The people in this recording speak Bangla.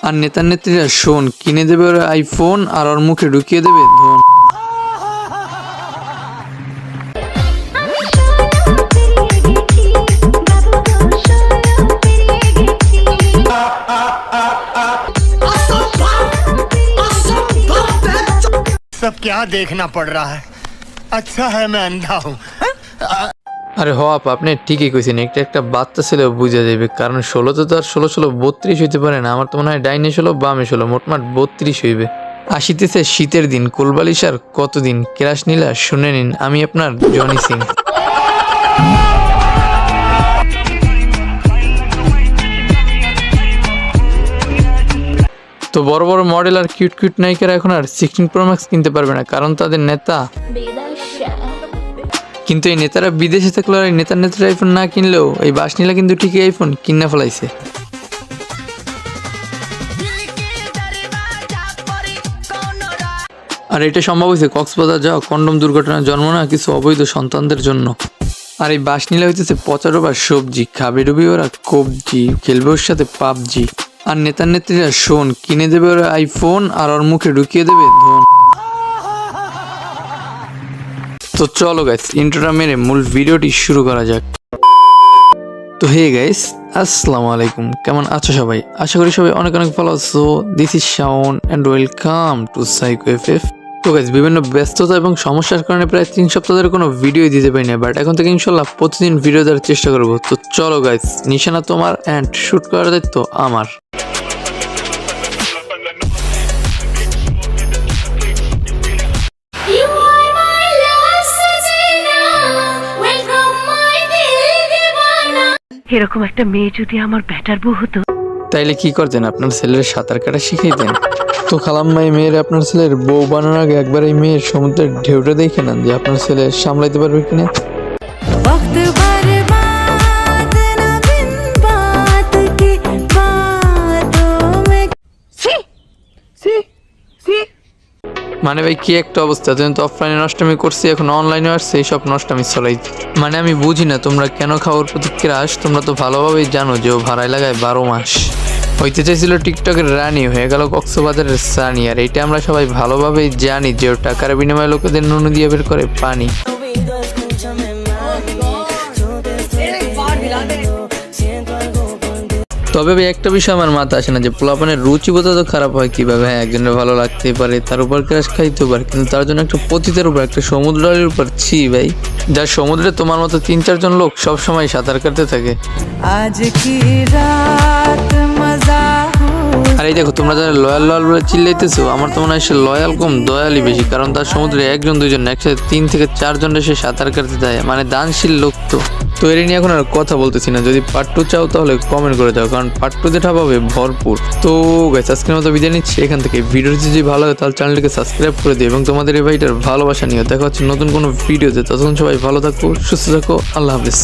আর নেতার নেত্রীরা শোন কিনে দেবে ওর আইফোন আর ওর মুখে ঢুকিয়ে দেবে ধন। सब क्या देखना पड़ रहा है। अच्छा है मैं अंधा हूँ। আরে হ আপা, আপনি ঠিকই কইছেন, একটা বাচ্চা ছেলেও বুঝা যাবে, কারণ 16 তো আর 16 32 হইতে পারে না। আমার তো মনে হয় ডাইনে 16 বামে 16 মোটমাট 32 হইবে। আসিতেছে শীতের দিন, কোলবালিশ আর কতদিন, ক্রাশ নীলা শুনে নিন, আমি আপনার জনি সিং। তো বড় বড় মডেল আর কিউট কিউট নায়িকারা এখন আর 16 Pro Max কিনতে পারবে না, কারণ তাদের নেতা। কিন্তু এই নেতারা বিদেশে থাকলে আর এই নেতার নেতার আইফোন না কিনলেও এই বাসনীলা কিন্তু ঠিকই আইফোন কিনা ফেলাইছে। আর এটা সম্ভব হয়েছে কক্সবাজার যাওয়া কন্ডম দুর্ঘটনার জন্ম না কিছু অবৈধ সন্তানদের জন্য। আর এই বাসনীলা হইতেছে পচারোবার সবজি, খাবে ডুবি ওরা কবজি, খেলবে ওর সাথে পাবজি। আর নেতার নেত্রীরা শোন কিনে দেবে ওর আইফোন আর ওর মুখে ঢুকিয়ে দেবে ধন। তো চলো গাইস, ইন্ট্রোটা মেরে মূল ভিডিওটি শুরু করা যাক। তো হে গাইস, আসসালামু আলাইকুম, কেমন আছো সবাই? আশা করি সবাই অনেক অনেক ভালো আছো। This is Shaon and welcome to psycho FF. তো গাইস, বিভিন্ন ব্যস্ততা এবং সমস্যার কারণে প্রায় 3 সপ্তাহ ধরে কোনো ভিডিও দিতে পারি না, বাট এখন থেকে ইনশাল্লাহ প্রতিদিন ভিডিও দেওয়ার চেষ্টা করবো। তো চলো গাইস, নিশানা তোমার এন্ড শুট করার দায়িত্ব আমার। এরকম একটা মেয়ে যদি আমার ব্যাটার বউ হতো, তাইলে কি করতেন? আপনার ছেলের সাঁতার কাটা শিখাইতেন? তো খালাম্মা, এই মেয়ের আপনার ছেলের বউ বানানোর আগে একবার এই মেয়ের সমুদ্রের ঢেউটা দেখে নেন যে আপনার ছেলে সামলাইতে পারবে কিনা। মানে ভাই কি একটা অবস্থা, তুমি তো অফলাইনে নষ্টামি করছি, এখন অনলাইনে আসছে এইসব নষ্টামি চলাই। মানে আমি বুঝি না তোমরা কেন খাওয়ার প্রতি ক্রাশ, তোমরা তো ভালোভাবেই জানো যে ও ভাড়ায় লাগায় 12 মাস। হইতে চাইছিল টিকটকের রানী, হয়ে গেল কক্সবাজারের সানি। আর এইটা আমরা সবাই ভালোভাবেই জানি যে ও টাকার বিনিময়ে লোকেদের নুনু দিয়ে বের করে পানি। তবে ভাই একটা বিষয় আমার মাথা আসে না যে পোলাপানের রুচিবোধা তো খারাপ হয় কিভাবে। হ্যাঁ, একজনের ভালো লাগতেই পারে, তার উপর ক্রাশ খাইতেও পারে, কিন্তু তার জন্য একটা পতিতের উপর, একটা সমুদ্রের উপর ছি ভাই, যার সমুদ্রে তোমার মতো 3-4 জন লোক সব সময় সাঁতার কাটতে থাকে। আজ কি রাত মজা। আর এই দেখো, তোমরা যারা লয়াল লয়াল বলে চিল্লাইতেছো, আমার তো মনে হয় সে লয়াল কম দয়ালই বেশি, কারণ তার সমুদ্রে 1 জন 2 জন একসাথে 3 থেকে 4 জন সে সাঁতার কাটতে দেয়, মানে দানশীল লোক। তো এর নিয়ে এখন আর কথা বলতেছি না, যদি পার্ট 2 চাও তাহলে কমেন্ট করে দাও, কারণ পার্ট 2 তে ঠাপাবে ভরপুর। তো গাইস, আজকের মতো বিদায় নিচ্ছি এখান থেকে। ভিডিওটি যদি ভালো হয় তাহলে চ্যানেলটিকে সাবস্ক্রাইব করে দিও এবং তোমাদের এই ভাইটার ভালোবাসা নিও। দেখা হচ্ছে নতুন কোনো ভিডিওতে, ততক্ষণ সবাই ভালো থাকো, সুস্থ থাকো, আল্লাহ হাফেজ।